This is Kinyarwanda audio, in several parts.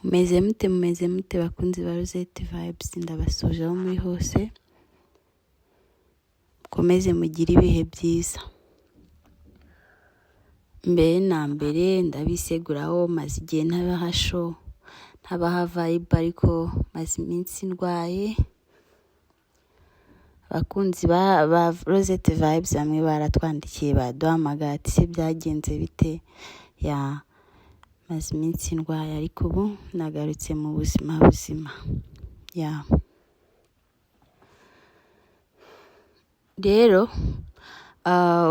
mumeze mute bakunzi ba Rosette Vibes, ndabasuje aho muri hose, mukomeze mugire ibihe byiza. Mbere na mbere ndabiseguraho maze igihe ntabaha vibe, ariko maze iminsi ndwaye. Abakunzi ba Rosette Vibes bamwe baratwandikiye baduhamagara ati se byagenze bite, maze iminsi ndwaye ariko ubu nagarutse mu buzima. Rero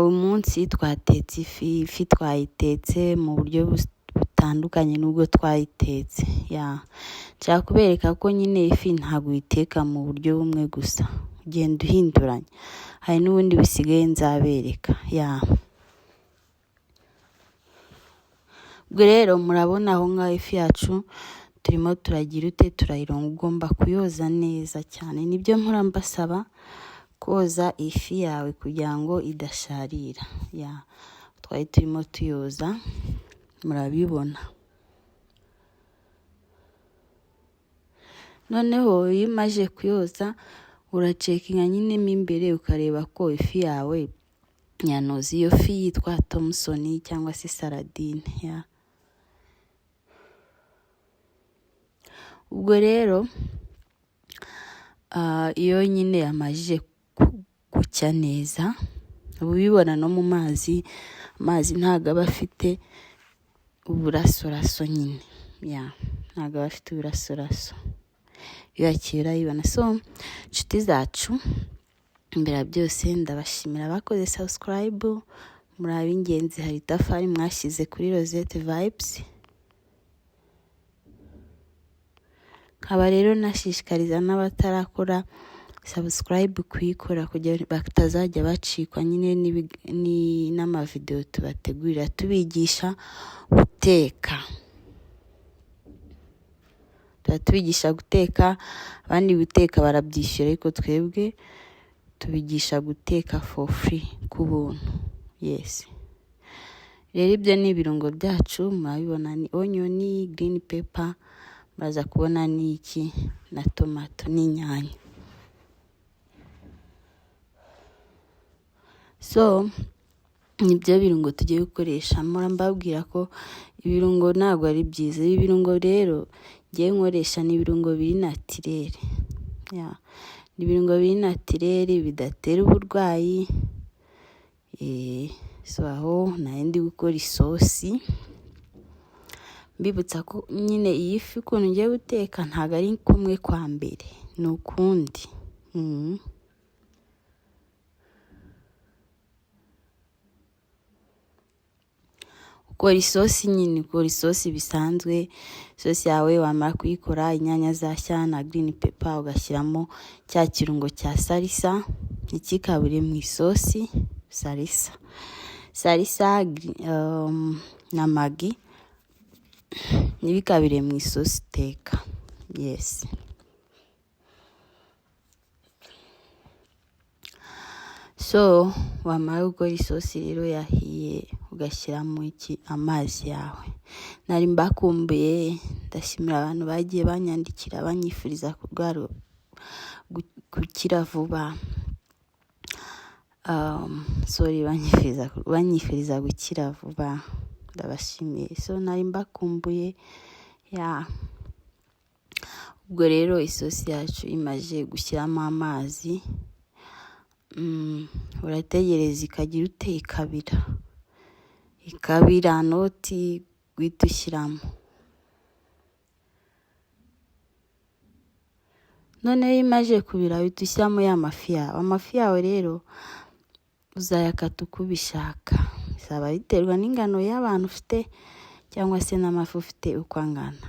umunsi twatetse ifi twayitetse mu buryo butandukanye n'ubwo twayitetse. Nshaka kubereka ko nyine ifi ntabwo uyiteka mu buryo bumwe gusa, ugenda uhinduranya, hari n'ubundi bisigaye nzabereka. Ubwo rero murabona aho ngaho ifi yacu turimo turayironga, ugomba kuyoza neza cyane. Nibyo mpora mbasaba, koza ifi yawe kugira ngo idasharira. Twari turimo tuyoza, murabibona. Noneho iyo umaze kuyoza uracekinga nyine mo imbere ukareba ko ifi yawe yanoze. Iyo fi yitwa Thompson cyangwa se saradine. Ubwo rero iyo nyine yamajije gucya neza, uba ubibona no mu mazi ntabwo aba afite uburasoraso nyine. Ntabwo aba afite uburasoraso, iyo yakira urayibona. So inshuti zacu, imbere ya byose ndabashimira abakoze subscribe, muri ab'ingenzi. Hari itafari mwashyize kuri Rosette Vibes. Nkaba rero nashishikariza n'abatarakora subscribe kuyikora kugira batazajya bacikwa nyine n'amavideo tubategurira tubigisha guteka. Tubigisha guteka, abandi guteka barabyishyura, ariko twebwe tubigisha guteka for free, ku buntu. Rero ibyo ni ibirungo byacu, murabibona ni onion, green pepper, muraza kubona n'iki na tomato n'inyanya. So nibyo birungo tugiye gukoresha. Mpora mbabwira ko ibirungo ntabwo ari byiza. Ibi birungo rero ngiye nkoresha ni ibirungo biri naturel. Ni ibirungo biri naturel bidatera uburwayi. So aho nari ndi gukora isosi, mbibutsa ko nyine iyi fi ukuntu ngiye guteka ntabwo ari kumwe kwa mbere, ni ukundi. Ukora isosi nyine, ukora isosi bisanzwe. Isosi yawe wamara kuyikora, inyanya zashya na green pepper, ugashyiramo cya kirungo cya salisa, ntikikabure mu isosi. Salisa na magi ntibikabire mu isosi uteka. So wamara gukora isosi rero yahiye, ugashyiramo amazi yawe. Nari mbakumbuye, ndashimira abantu bagiye banyandikira banyifuriza gukira vuba. Banyifuriza gukira vuba, ndabashimiye. So nari mbakumbuye. Ubwo rero isosi yacu imaze gushyiramo amazi, urategereza ikagira ikabira noti guhita ushyiramo. Noneho iyo imaze kubira uhita ushyiramo ya mafi yawe. Amafi yawe rero uzayakata uko ubishaka, bizaba biterwa n'ingano y'abantu ufite cyangwa se n'amafi ufite uko angana.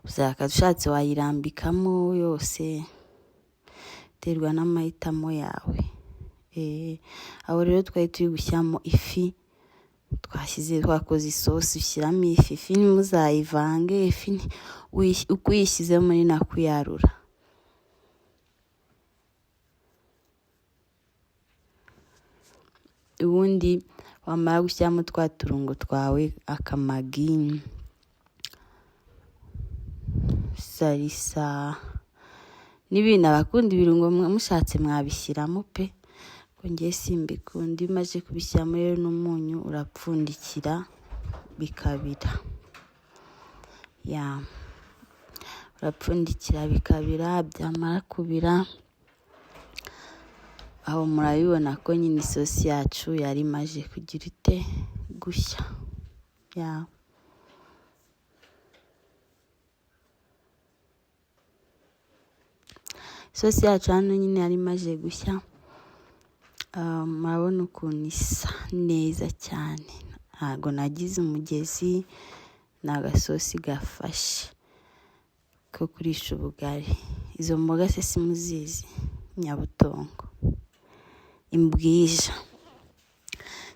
Uzayakata, ushatse wayirambikamo yose, biterwa n'amahitamo yawe. Aho rero twari turi gushyiramo ifi, twakoze isosi, ushyiramo ifi ntimuzayivange. Ifi uko uyishyizemo ni nako uyarura. Ubundi wamara gushyiramo twa turungo twawe, akamagi, salisa n'ibindi. Abakunda ibirungo mushatse mwabishyiramo pe, ko ngiye simbikunda. Iyo umaze kubishyiramo rero n'umunyu urapfundikira bikabira. Urapfundikira bikabira, byamara kubira aho murabibona ko nyine isosi yacu yari imaze kugira ite gushya. Isosi yacu hano nyine yari imaze gushya. Murabona ukuntu isa neza cyane, ntago nagize umugezi, ni agasosi gafashe ko kurisha ubugari. Izo mboga se simuzizi? Nyabutongo, imbwija.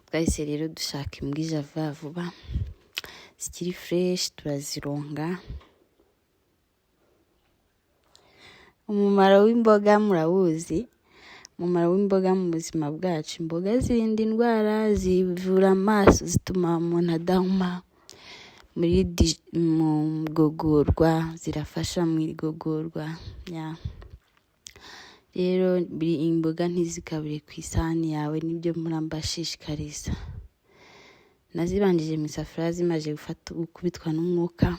Twahise rero dushaka imbwija vuba zikiri fresh, turazironga. Umumaro w'imboga murabuzi. Umumaro w'imboga mu buzima bwacu: imboga zirinda indwara, zivura amaso, zituma umuntu adahuma mu igogorwa, zirafasha mu igogorwa. Rero imboga ntizikabure ku isahani yawe, nibyo murambashishikariza. Nazibanjije mu isafuriya zimaze gukubitwa n'umwuka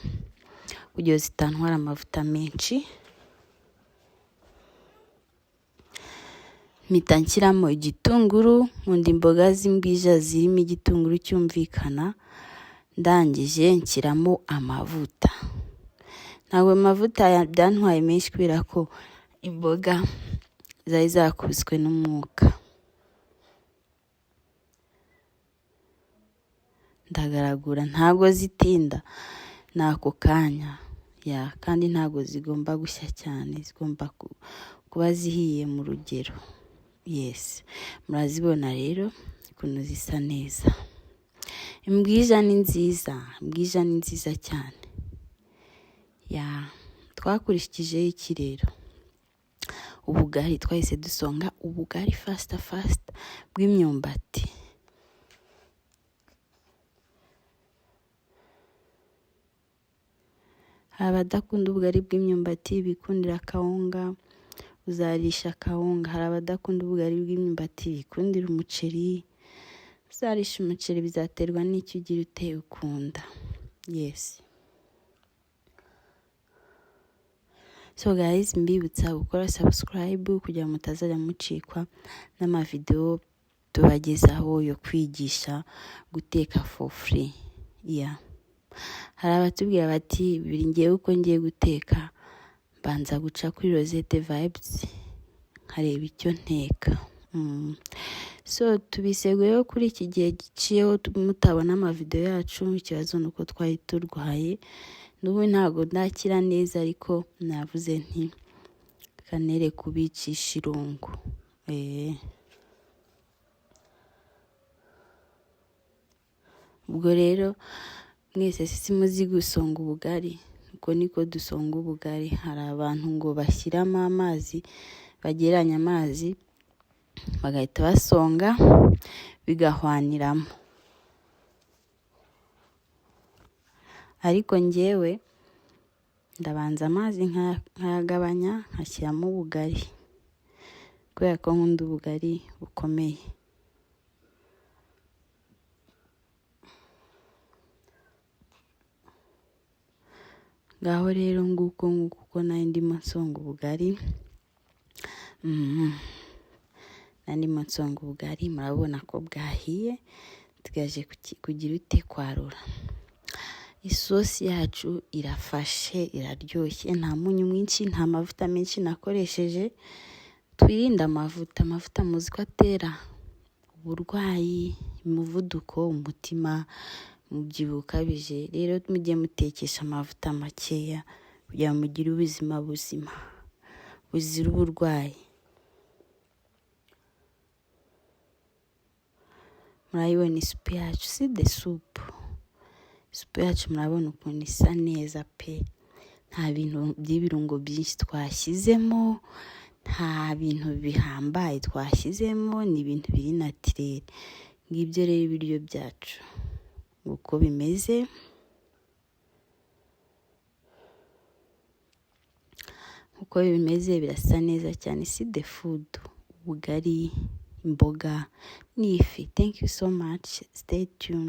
kugira zitantwara amavuta menshi. Mpita nshyiramo igitunguru, nkunda imboga z'imbwija zirimo igitunguru cyumvikana. Ndangije nshyiramo amavuta. Ntabwo amavuta byantwaye menshi kubera ko imboga zari zakubiswe n'umwuka. Ndagaragura, ntabwo zitinda, ni ako kanya. Kandi ntabwo zigomba gushya cyane, zigomba kuba zihiye mu rugero. Murazibona rero ukuntu zisa neza. Imbwija ni nziza cyane. Twakurikije iki rero? Ubugari. Twahise dusonga ubugari fast bw'imyumbati. Hari abadakunda ubugari bw'imyumbati, bikundira kawunga, uzarisha kawunga. Hari abadakunda ubugari bw'imyumbati, bikundira umuceri. Uzarisha umuceri, bizaterwa n'icyo ugira uteye ukunda. So guys, mbibutsa gukora subscribe kugira ngo mutazajya mucikwa n'amavideo tubagezaho yo kwigisha guteka for free. Hari abatubwira bati ngewe uko ngiye guteka banza guca kuri Rosette Vibes nkareba icyo nteka. So tubiseguyeho kuri iki gihe giciyeho mutabona amavideo yacu. Ikibazo ni uko twari turwaye, n'ubu ntabwo ndakira neza, ariko navuze nti kanere kubicisha irungu. Ubwo rero mwese simuzi gusonga ubugari, uko niko dusonga ubugari. Hari abantu ngo bashyiramo amazi, bageranya amazi bagahita basonga bigahwaniramo, ariko ngewe ndabanza amazi nkayagabanya nkashyiramo ubugari, kubera ko nkunda ubugari bukomeye. Ngaho rero nguko uko nari ndimo nsonga ubugari. Murabona ko bwahiye, tugaje kugira ute kwarura. Isosi yacu irafashe, iraryoshye, nta munyu mwinshi, nta mavuta menshi nakoresheje. Twirinde amavuta muzi ko atera uburwayi, umuvuduko, umutima, umubyibuho ukabije. Rero mujye mutekesha amavuta makeya kugira ngo mugire ubuzima buzira uburwayi. Murayibona isupu yacu, si de supu. Isupu yacu murabona ukuntu isa neza pe. Nta bintu by'ibirungo byinshi twashyizemo, nta bintu bihambaye twashyizemo, ni ibintu biri naturel. Ngibyo rero ibiryo byacu uko bimeze. uko bimeze birasa neza cyane. See the food, ubugari, imboga n'ifi. Thank you so much, stay tuned.